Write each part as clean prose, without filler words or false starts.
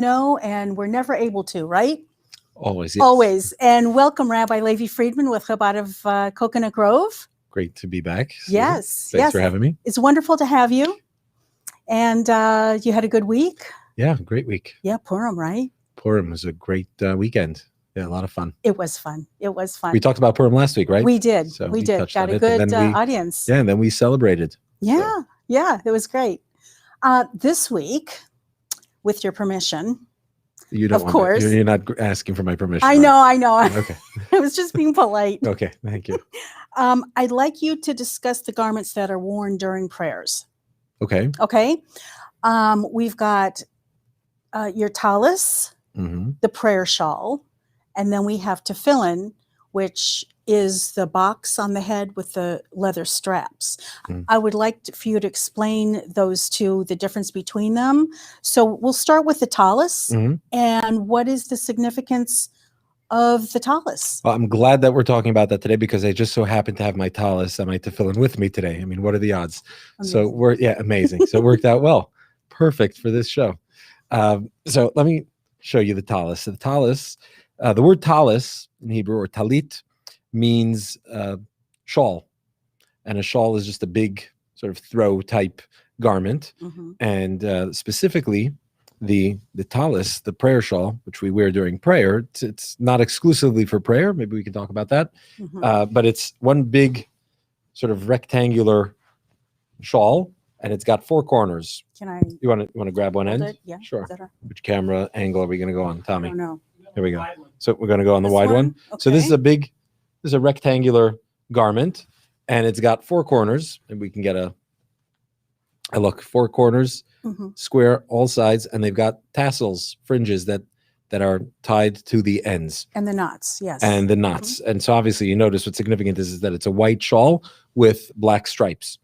know, and we're never able to, right? Always, yes. Always. And welcome, Rabbi Levi Friedman with Chabad of Coconut Grove. Great to be back. Susan. Yes. Thanks for having me. It's wonderful to have you. And you had a good week? Yeah, great week. Yeah, Purim, right? Purim was a great weekend. Yeah, a lot of fun. It was fun. It was fun. We talked about Purim last week, right? We did. So we did. Got a good audience. Yeah, and then we celebrated. Yeah, it was great. This week, with your permission, of course. You're not asking for my permission. I know. Okay. I was just being polite. Okay, thank you. I'd like you to discuss the garments that are worn during prayers. Okay. Okay. We've got your talus, the prayer shawl, and then we have teffilin, which is the box on the head with the leather straps. I would like for you to explain those two, the difference between them. So we'll start with the talus. And what is the significance of the talus? Well, I'm glad that we're talking about that today because I just so happen to have my talus and my teffilin with me today. I mean, what are the odds? Amazing. So amazing. So it worked out well. Perfect for this show. So let me show you the talus. So the talus, the word talus in Hebrew, or talit, means shawl, and a shawl is just a big sort of throw type garment. And specifically the talus, the prayer shawl, which we wear during prayer, it's not exclusively for prayer. Maybe we can talk about that. But it's one big sort of rectangular shawl, and it's got four corners. You want to grab one end? Yeah, sure. Which camera angle are we going to go on, Tommy? I don't know. Here we go. So we're going to go on the wide one. Okay. So this is a rectangular garment, and it's got four corners, and we can get a look. Four corners, square, all sides, and they've got tassels, fringes that are tied to the ends. And the knots, yes. And the knots. And so obviously you notice what's significant is that it's a white shawl with black stripes.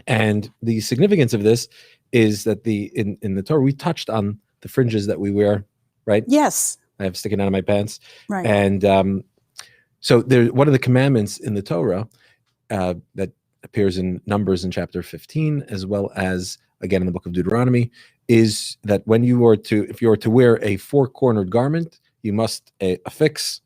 And the significance of this is that in the Torah, we touched on the fringes that we wear, right? Yes. I have sticking out of my pants. Right. And so there's one of the commandments in the Torah that appears in Numbers in chapter 15, as well as again in the book of Deuteronomy, is that if you are to wear a four-cornered garment, you must affix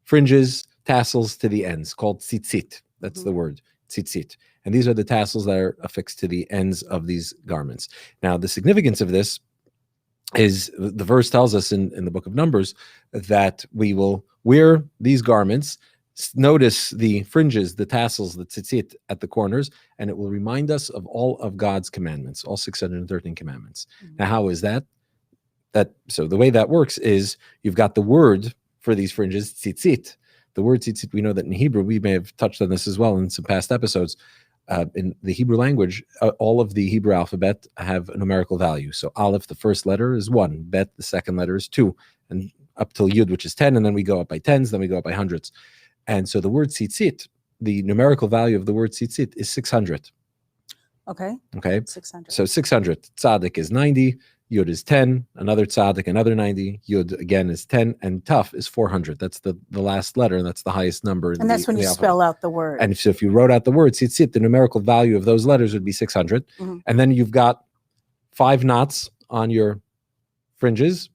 fringes, tassels to the ends, called tzitzit. That's the word, tzitzit. And these are the tassels that are affixed to the ends of these garments. Now, the significance of this is the verse tells us in the book of Numbers that we will wear these garments. Notice the fringes, the tassels, the tzitzit at the corners, and it will remind us of all of God's commandments, all 613 commandments. Now, how is that? So the way that works is you've got the word for these fringes, tzitzit. The word tzitzit, we know that in Hebrew, we may have touched on this as well in some past episodes. In the Hebrew language, all of the Hebrew alphabet have a numerical value. So Aleph, the first letter, is 1. Bet, the second letter, is 2. And up till Yud, which is 10. And then we go up by tens, then we go up by hundreds. And so the word tzitzit, the numerical value of the word tzitzit is 600. Okay. 600. So 600. Tzaddik is 90. Yud is 10. Another tzaddik, another 90. Yud again is 10. And Taf is 400. That's the last letter. And that's the highest number. And that's when you spell out the word. And so if you wrote out the word tzitzit, the numerical value of those letters would be 600. And then you've got 5 knots on your fringes,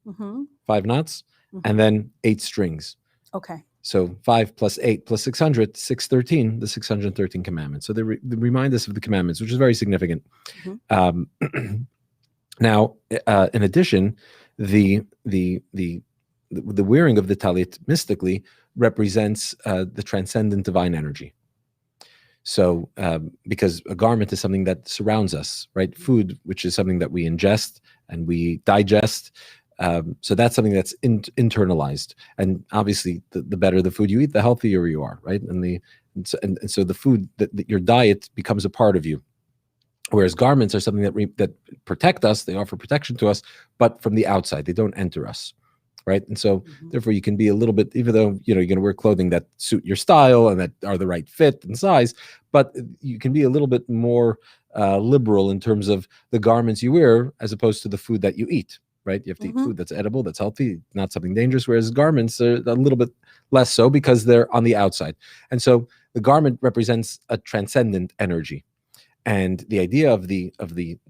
5 knots, and then 8 strings. Okay. So 5 plus 8 plus 600, 613, the 613 commandments. So they remind us of the commandments, which is very significant. Now, in addition, the wearing of the talit mystically represents the transcendent divine energy. So, because a garment is something that surrounds us, right? Food, which is something that we ingest and we digest. So that's something that's internalized. And obviously, the better the food you eat, the healthier you are, right? And so the food, that your diet becomes a part of you. Whereas garments are something that protect us, they offer protection to us, but from the outside, they don't enter us, right? And so therefore you can be a little bit, even though, you're going to wear clothing that suit your style and that are the right fit and size, but you can be a little bit more liberal in terms of the garments you wear as opposed to the food that you eat, right? You have to eat food that's edible, that's healthy, not something dangerous, whereas garments are a little bit less so because they're on the outside. And so the garment represents a transcendent energy. And the idea of the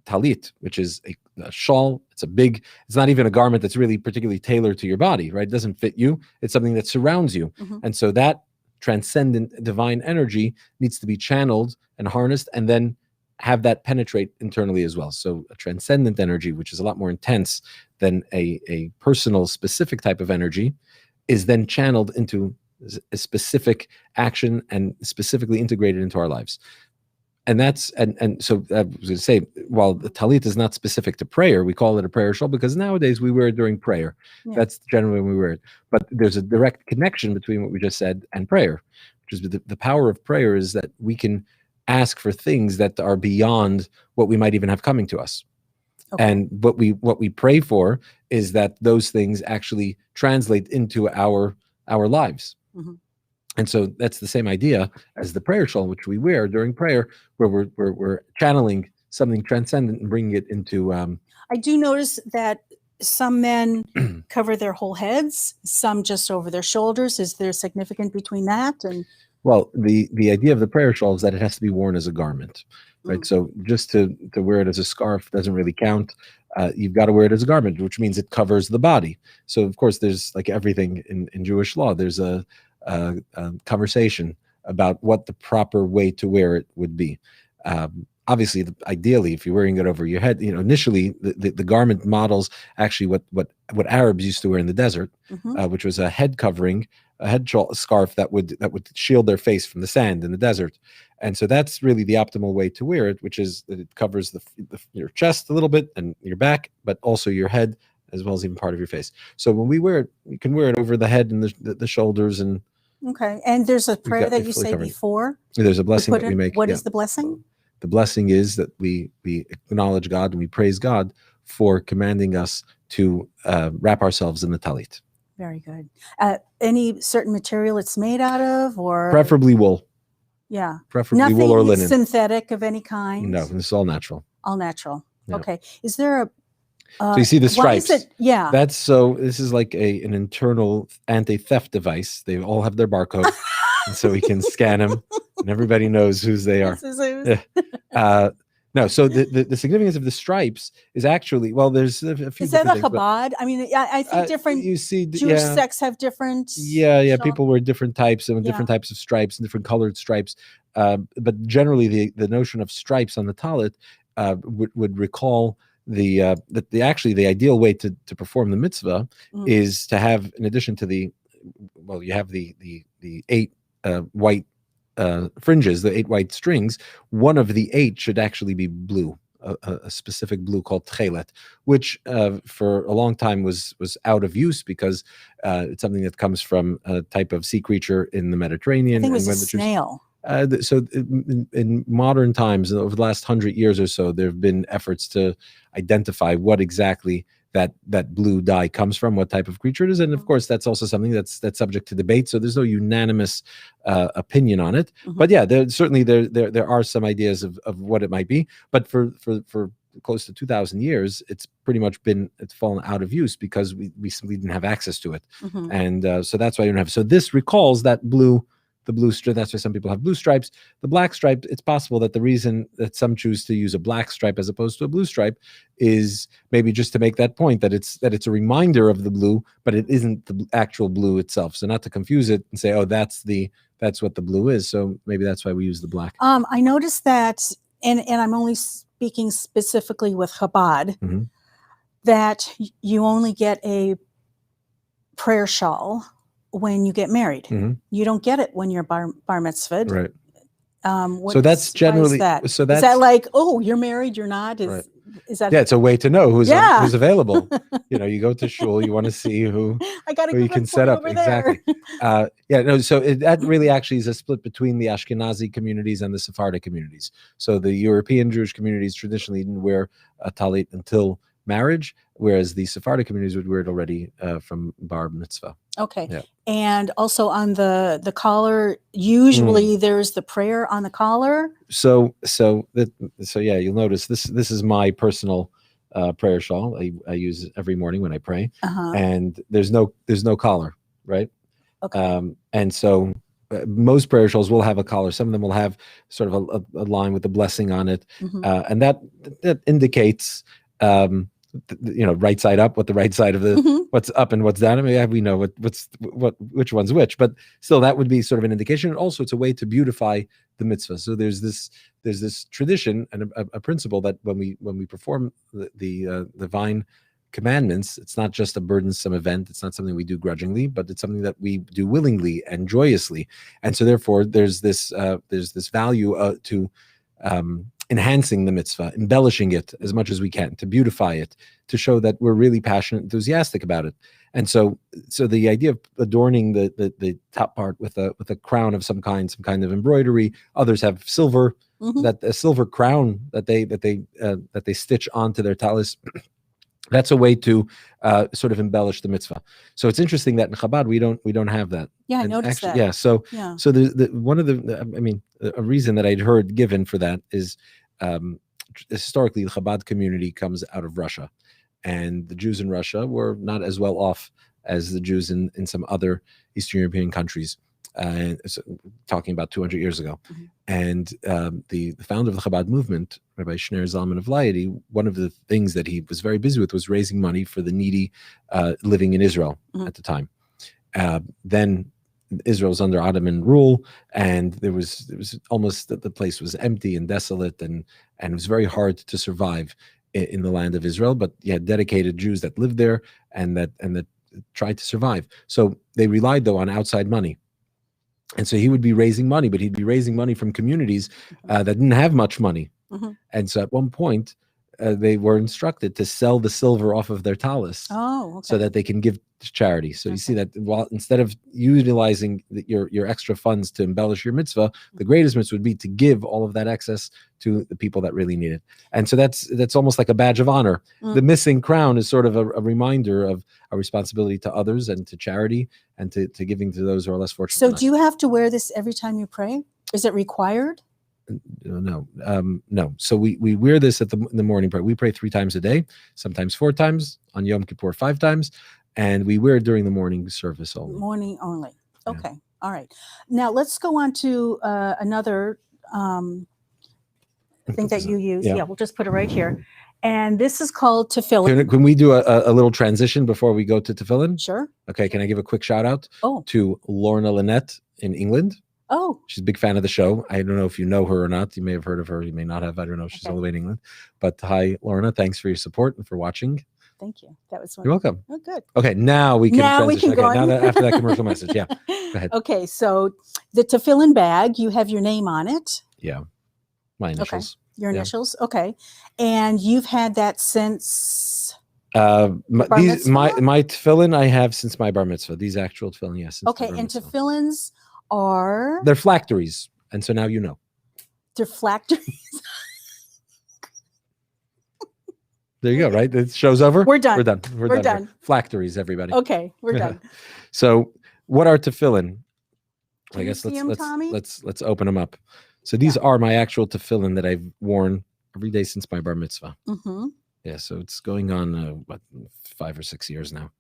talit, which is a shawl, It's not even a garment that's really particularly tailored to your body, right? It doesn't fit you. It's something that surrounds you. And so that transcendent divine energy needs to be channeled and harnessed, and then have that penetrate internally as well. So a transcendent energy, which is a lot more intense than a personal specific type of energy, is then channeled into a specific action and specifically integrated into our lives. And that's, and so I was going to say, while the talit is not specific to prayer, we call it a prayer shawl because nowadays we wear it during prayer. That's generally when we wear it. But there's a direct connection between what we just said and prayer, which is the power of prayer is that we can ask for things that are beyond what we might even have coming to us. And what we pray for is that those things actually translate into our lives. And so that's the same idea as the prayer shawl, which we wear during prayer, where we're channeling something transcendent and bringing it into. I do notice that some men cover their whole heads, some just over their shoulders. Is there significance between that? And well, the idea of the prayer shawl is that it has to be worn as a garment, right? So just to wear it as a scarf doesn't really count. You've got to wear it as a garment, which means it covers the body. So of course, there's like everything in Jewish law. There's a conversation about what the proper way to wear it would be. Obviously, ideally, if you're wearing it over your head, initially the garment models actually what Arabs used to wear in the desert, which was a head covering, a head scarf that would shield their face from the sand in the desert. And so that's really the optimal way to wear it, which is that it covers your chest a little bit and your back, but also your head as well as even part of your face. So when we wear it, you can wear it over the head and the shoulders and. Okay, and there's a prayer that you say before. There's a blessing that we make. What is the blessing? The blessing is that we acknowledge God and we praise God for commanding us to wrap ourselves in the talit. Very good. Any certain material it's made out of, or preferably wool? Yeah, preferably wool or linen. Synthetic of any kind. No, this is all natural. All natural. Yeah. Okay. Is there a so you see the stripes. Yeah. This is like an internal anti-theft device. They all have their barcode, and so we can scan them, and everybody knows whose they are. No, so the significance of the stripes is actually, well, there's a few. Is that a Chabad? I mean, I think different. You see, Jewish sects have different. Yeah. People wear different types and different types of stripes and different colored stripes. But generally, the notion of stripes on the talit would recall the ideal way to perform the mitzvah is to have, in addition to you have the 8 white fringes, the 8 white strings. One of the 8 should actually be blue, a specific blue called tchelet, which for a long time was out of use because it's something that comes from a type of sea creature in the Mediterranean. I think it was a snail. So in modern times, over the last 100 years or so, there have been efforts to identify what exactly that blue dye comes from, what type of creature it is, and of course that's also something that's subject to debate. So there's no unanimous opinion on it. But yeah, there are some ideas of what it might be. But for close to 2,000 years, it's pretty much it's fallen out of use because we simply didn't have access to it, and so that's why you don't have. So this recalls that blue. The blue stripe, that's why some people have blue stripes. The black stripe, it's possible that the reason that some choose to use a black stripe as opposed to a blue stripe is maybe just to make that point that it's a reminder of the blue, but it isn't the actual blue itself. So not to confuse it and say, oh, that's what the blue is. So maybe that's why we use the black. I noticed that, and I'm only speaking specifically with Chabad, that you only get a prayer shawl when you get married. You don't get it when you're bar mitzvahed. Right. So that's generally that? So that's, is that like, oh, you're married, you're not? Is that? Yeah, it's a way to know who's available. You go to shul, you want to see who you can set up exactly. So that really actually is a split between the Ashkenazi communities and the Sephardic communities. So the European Jewish communities traditionally didn't wear a talit until marriage, whereas the Sephardic communities would wear it already from bar mitzvah. Okay. Yeah. And also on the collar, usually there's the prayer on the collar. So yeah, you'll notice this is my personal prayer shawl. I use it every morning when I pray, and there's no collar, right? Okay. And so most prayer shawls will have a collar. Some of them will have sort of a line with the blessing on it, and that indicates. right side up, what the right side of the Mhm. what's up and what's down. I mean, we know which one's which, but still, that would be sort of an indication. And also, it's a way to beautify the mitzvah. So there's this tradition and a principle that when we perform the divine commandments, it's not just a burdensome event. It's not something we do grudgingly, but it's something that we do willingly and joyously. And so, therefore, there's this value to enhancing the mitzvah, embellishing it as much as we can, to beautify it, to show that we're really passionate, enthusiastic about it. And so the idea of adorning the top part with a crown of some kind of embroidery. Others have silver, that a silver crown that they stitch onto their talus. That's a way to sort of embellish the mitzvah. So it's interesting that in Chabad we don't have that. Yeah, I noticed that. Yeah. So the one of a reason that I'd heard given for that is historically the Chabad community comes out of Russia, and the Jews in Russia were not as well off as the Jews in some other Eastern European countries. So talking about 200 years ago. And the founder of the Chabad movement, Rabbi Shner Zalman of Liadi, one of the things that he was very busy with was raising money for the needy living in Israel at the time. Then Israel was under Ottoman rule, and there was almost the place was empty and desolate, and it was very hard to survive in the land of Israel. But you had dedicated Jews that lived there and that tried to survive. So they relied though on outside money. And so he would be raising money, but he'd be raising money from communities that didn't have much money. And so at one point, they were instructed to sell the silver off of their talus so that they can give to charity. So you see that instead of utilizing your extra funds to embellish your mitzvah, the greatest mitzvah would be to give all of that excess to the people that really need it. And so that's almost like a badge of honor. The missing crown is sort of a reminder of our responsibility to others and to charity and to giving to those who are less fortunate. So do you have to wear this every time you pray? Is it required? No. So we wear this in the morning prayer. We pray 3 times a day, sometimes 4 times, on Yom Kippur 5 times, and we wear it during the morning service only. Morning only. Okay. Yeah. All right. Now let's go on to another thing that you use. Yeah, we'll just put it right here. And this is called Teffilin. Can we do a little transition before we go to Teffilin? Sure. Okay. Can I give a quick shout out to Lorna Lynette in England? Oh. She's a big fan of the show. I don't know if you know her or not. You may have heard of her. You may not have. I don't know. She's all the way in England. But hi, Lorna. Thanks for your support and for watching. Thank you. That was wonderful. You're welcome. Oh, good. Okay, now we can transition. Go on. After that commercial message. Yeah. Go ahead. Okay, so the Teffilin bag, you have your name on it. Yeah. My initials. Okay. Your initials. Okay. And you've had that since my tefillin I have since my bar mitzvah. These actual tefillin, yes. Okay, and tefillins are? They're phylacteries. And so now you know. They're phylacteries. There you go, right? The show's over. We're done. We're done. Phylacteries, everybody. Okay, we're done. So what are tefillin? I guess let's open them up. So these are my actual tefillin that I've worn every day since my bar mitzvah. Yeah, so it's going on 5 or 6 years now.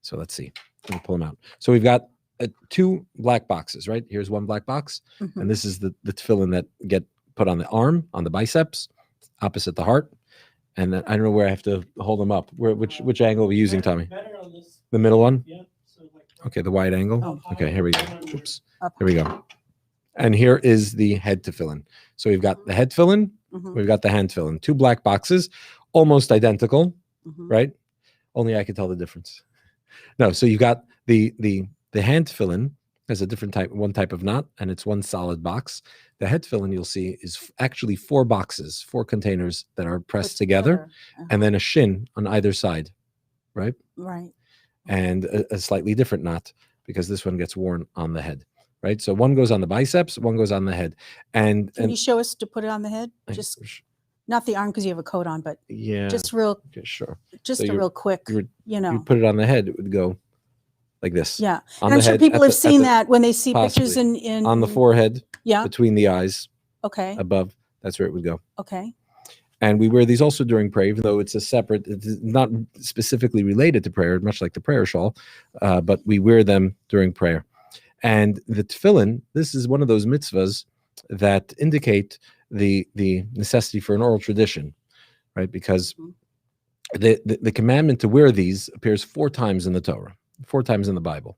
So let's see. Let me pull them out. So we've got 2 black boxes, right? Here's one black box, and this is the tefillin that get put on the arm, on the biceps, opposite the heart. And then I don't know where I have to hold them up. Which angle are we using, Tommy? The middle one? Yeah. Okay, the wide angle. Okay, here we go. Oops. Here we go. And here is the head tefillin. So we've got the head tefillin, we've got the hand tefillin. 2 black boxes, almost identical, right? Only I can tell the difference. No, so you've got the hand tefillin has a different one type of knot, and it's one solid box. The head tefillin you'll see is actually 4 boxes, 4 containers that are pressed together, and then a shin on either side, right? Right. And a slightly different knot because this one gets worn on the head, right? So one goes on the biceps, one goes on the head. And can you show us to put it on the head? Just not the arm because you have a coat on, but just real. Okay, sure. Just a real quick, You put it on the head, it would go like this. Yeah, and I'm sure people have seen that when they see pictures in on the forehead. Yeah, between the eyes. Okay. Above, that's where it would go. Okay. And we wear these also during prayer, even though it's it's not specifically related to prayer, much like the prayer shawl, but we wear them during prayer. And the tefillin, this is one of those mitzvahs that indicate the necessity for an oral tradition, right? Because the commandment to wear these appears 4 times in the Torah, 4 times in the Bible,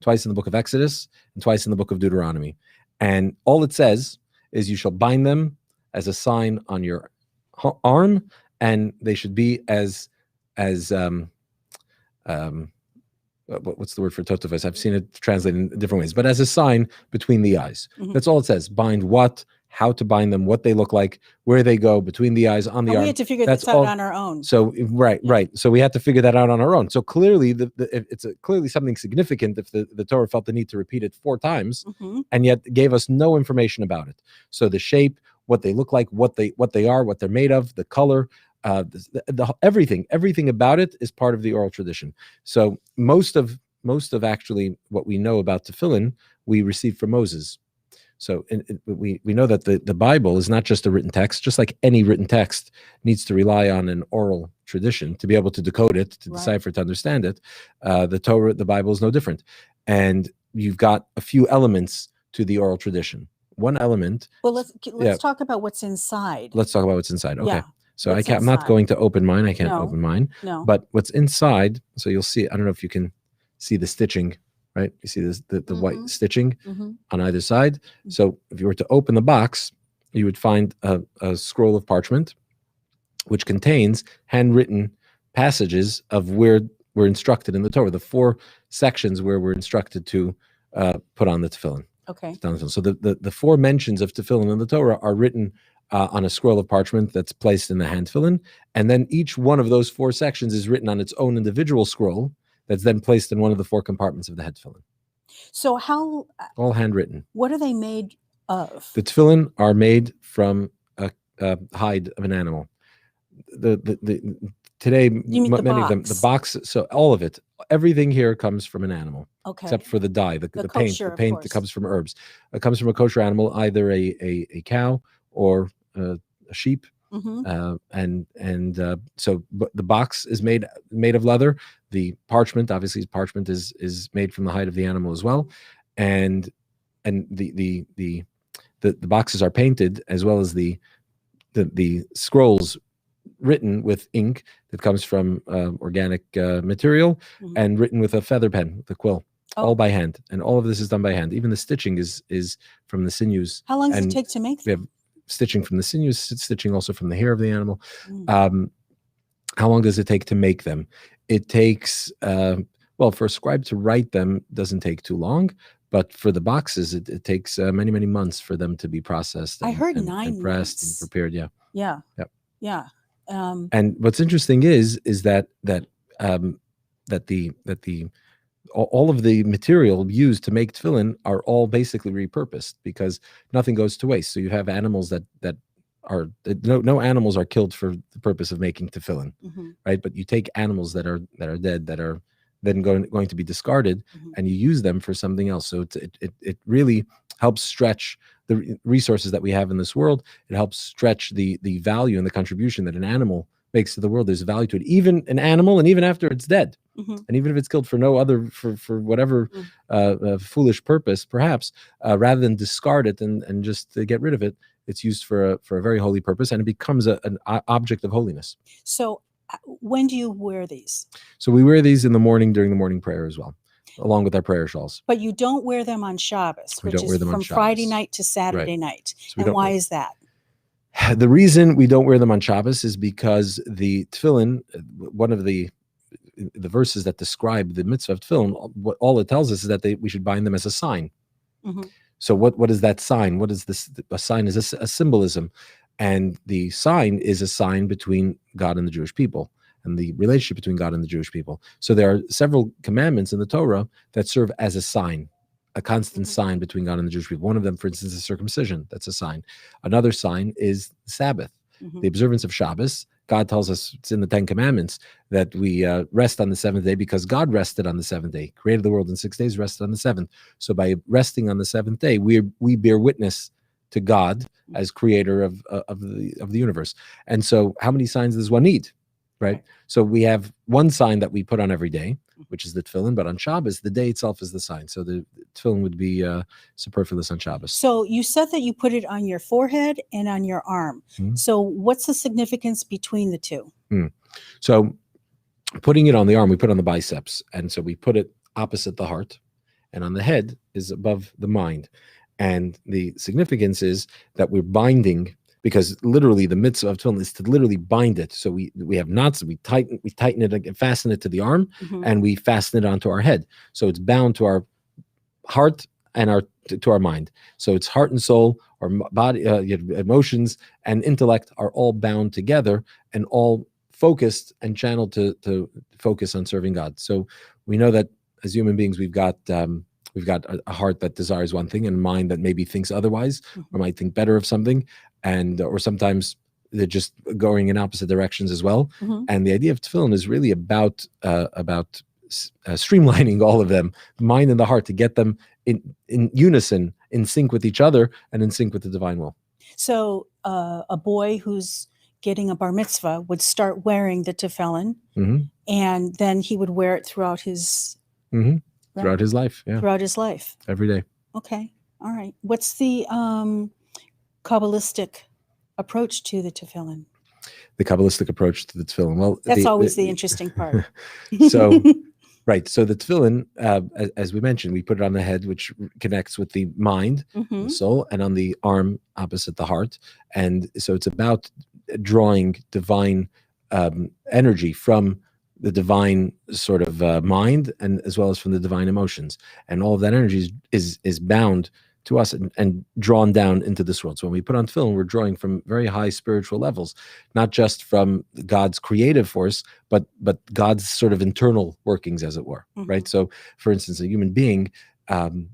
twice in the book of Exodus and twice in the book of Deuteronomy. And all it says is you shall bind them as a sign on your arm, and they should be as what's the word for totovus? I've seen it translated in different ways, but as a sign between the eyes. Mhm. That's all it says. Bind what, how to bind them, what they look like, where they go, between the eyes, on the arm. We had to figure That's this out all on our own. So right. So we had to figure that out on our own. So clearly, it's clearly something significant if the Torah felt the need to repeat it 4 times, Mhm. and yet gave us no information about it. So the shape, what they look like, what they are, what they're made of, the color, everything about it is part of the oral tradition. So most of actually what we know about tefillin we received from Moses. So we know that the Bible is not just a written text. Just like any written text needs to rely on an oral tradition to be able to decode it, to decipher, to understand it. The Torah, the Bible is no different. And you've got a few elements to the oral tradition. One element. Well, let's talk about what's inside. Let's talk about what's inside. Okay. Yeah. So I'm not going to open mine. I can't open mine. No. But what's inside, so you'll see, I don't know if you can see the stitching, right? You see this, the white stitching on either side. So if you were to open the box, you would find a scroll of parchment, which contains handwritten passages of where we're instructed in the Torah, the 4 sections where we're instructed to put on the tefillin. Okay. So the 4 mentions of tefillin in the Torah are written on a scroll of parchment that's placed in the hand tefillin, and then each one of those 4 sections is written on its own individual scroll that's then placed in one of the 4 compartments of the head tefillin. So how? All handwritten. What are they made of? The tefillin are made from a hide of an animal. Today, many of them, the box. So all of it, everything here comes from an animal. Okay. Except for the dye, the paint. The paint that comes from herbs. It comes from a kosher animal, either a cow or a sheep. So the box is made of leather. The parchment, obviously, parchment is made from the hide of the animal as well, and the boxes are painted, as well as the scrolls written with ink that comes from organic material, and written with a feather pen, the quill. All by hand, and all of this is done by hand. Even the stitching is from the sinews. How long does it take to make them? We have stitching from the sinews, stitching also from the hair of the animal. How long does it take to make them? It takes, for a scribe to write them doesn't take too long, but for the boxes, it takes many, many months for them to be processed. I heard 9 and pressed months. And prepared. Yeah. Yeah. Yep. Yeah. And what's interesting is that all of the material used to make tefillin are all basically repurposed, because nothing goes to waste. So you have animals that are no animals are killed for the purpose of making tefillin, right? But you take animals that are dead, that are then going to be discarded, and you use them for something else. So it really helps stretch the resources that we have in this world. It helps stretch the value and the contribution that an animal makes to the world. There's value to it, even an animal, and even after it's dead, and even if it's killed for no other, for whatever foolish purpose, perhaps, rather than discard it and just to get rid of it, it's used for a very holy purpose, and it becomes an object of holiness. So when do you wear these? So we wear these in the morning during the morning prayer as well, along with our prayer shawls. But you don't wear them on Shabbos, which is from Friday night to Saturday night. So and why is that? The reason we don't wear them on Shabbos is because the tefillin, one of the verses that describe the mitzvah of tefillin, all it tells us is that we should bind them as a sign. So what is that sign? What is this? A sign is a symbolism, and the sign is a sign between God and the Jewish people, and the relationship between God and the Jewish people. So there are several commandments in the Torah that serve as a sign, a constant sign between God and the Jewish people. One of them, for instance, is circumcision. That's a sign. Another sign is Sabbath, the observance of Shabbos. God tells us, it's in the 10 Commandments, that we rest on the 7th day because God rested on the 7th day, created the world in 6 days, rested on the 7th. So by resting on the 7th day, we bear witness to God as creator of the universe. And so how many signs does one need? Right? So we have one sign that we put on every day, which is the tefillin, but on Shabbos, the day itself is the sign. So the tefillin would be superfluous on Shabbos. So you said that you put it on your forehead and on your arm. So what's the significance between the two? So putting it on the arm, we put on the biceps. And so we put it opposite the heart, and on the head is above the mind. And the significance is that we're binding, because literally the mitzvah of tefillin is to literally bind it. So we have knots, we tighten it and fasten it to the arm, and we fasten it onto our head. So it's bound to our heart and to our mind. So it's heart and soul, our body, emotions and intellect are all bound together and all focused and channeled to focus on serving God. So we know that as human beings, we've got a heart that desires one thing and a mind that maybe thinks otherwise, or might think better of something, and or sometimes they're just going in opposite directions as well. And the idea of tefillin is really about streamlining all of them, the mind and the heart, to get them in unison, in sync with each other, and in sync with the divine will. So a boy who's getting a bar mitzvah would start wearing the tefillin, and then he would wear it throughout his throughout his life. Yeah, throughout his life, every day. Okay, all right. What's the Kabbalistic approach to the tefillin? The Kabbalistic approach to the tefillin. Well, that's always the interesting part. So, right. So the tefillin, as we mentioned, we put it on the head, which connects with the mind, the soul, and on the arm opposite the heart. And so it's about drawing divine energy from the divine sort of mind, and as well as from the divine emotions. And all of that energy is bound to us and drawn down into this world. So when we put on tefillin, we're drawing from very high spiritual levels, not just from God's creative force, but God's sort of internal workings, as it were, right? So, for instance, a human being interacts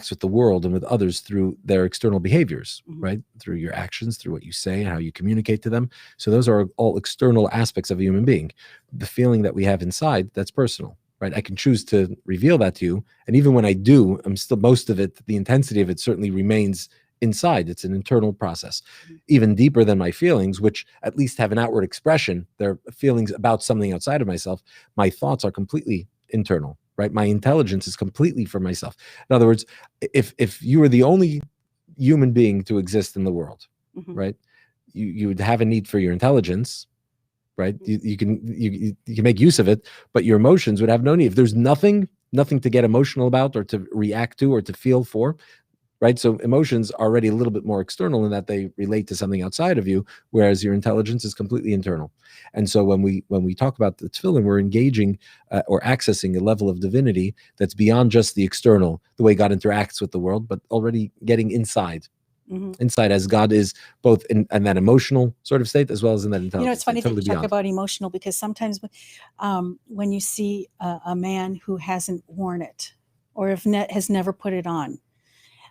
with the world and with others through their external behaviors, right? Through your actions, through what you say, how you communicate to them. So those are all external aspects of a human being. The feeling that we have inside, that's personal. Right? I can choose to reveal that to you. And even when I do, I'm still, most of it, the intensity of it certainly remains inside. It's an internal process, even deeper than my feelings, which at least have an outward expression. They're feelings about something outside of myself. My thoughts are completely internal, right? My intelligence is completely for myself. In other words, if you were the only human being to exist in the world, right? You would have a need for your intelligence, right? You can make use of it, but your emotions would have no need. If there's nothing to get emotional about, or to react to, or to feel for, right? So emotions are already a little bit more external in that they relate to something outside of you, whereas your intelligence is completely internal. And so when we talk about the tefillin, we're engaging or accessing a level of divinity that's beyond just the external, the way God interacts with the world, but already getting inside. Inside, as God is both in that emotional sort of state as well as in that intelligence. You know, it's funny totally that you talk beyond. about emotional, because sometimes when you see a man who hasn't worn it, or has never put it on,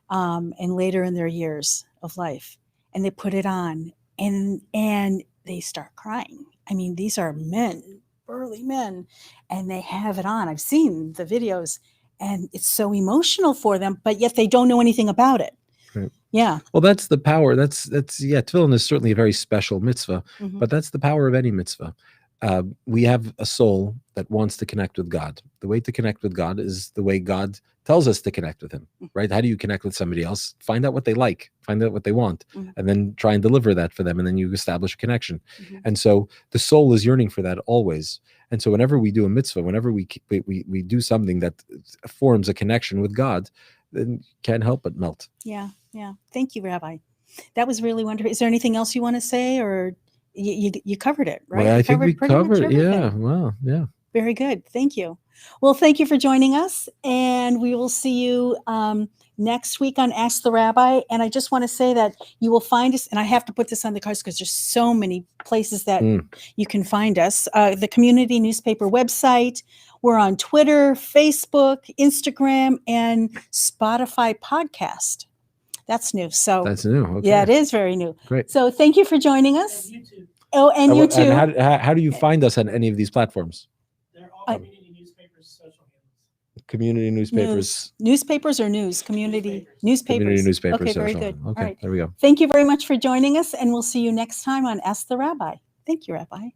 and later in their years of life, and they put it on and they start crying. I mean, these are men, burly men, and they have it on. I've seen the videos, and it's so emotional for them, but yet they don't know anything about it. Right. Yeah. Well, that's the power. That's tefillin is certainly a very special mitzvah, but that's the power of any mitzvah. We have a soul that wants to connect with God. The way to connect with God is the way God tells us to connect with him, right? How do you connect with somebody else? Find out what they like, find out what they want, and then try and deliver that for them. And then you establish a connection. And so the soul is yearning for that always. And so whenever we do a mitzvah, whenever we do something that forms a connection with God, then you can't help but melt. Yeah. Thank you, Rabbi. That was really wonderful. Is there anything else you want to say, or you covered it, right? Well, I think we covered. Yeah. Well, yeah. Very good. Thank you. Well, thank you for joining us, and we will see you next week on Ask the Rabbi. And I just want to say that you will find us, and I have to put this on the cards because there's so many places that you can find us. The community newspaper website. We're on Twitter, Facebook, Instagram, and Spotify podcast. That's new. So that's new. Okay. Yeah, it is very new. Great. So thank you for joining us. And YouTube. Oh, and YouTube. And how do you find us on any of these platforms? They're all community newspapers, social handles. Community newspapers. Newspapers or news? Community newspapers. Community newspapers. Okay, very social. good. Okay, All right. there we go. Thank you very much for joining us, and we'll see you next time on Ask the Rabbi. Thank you, Rabbi.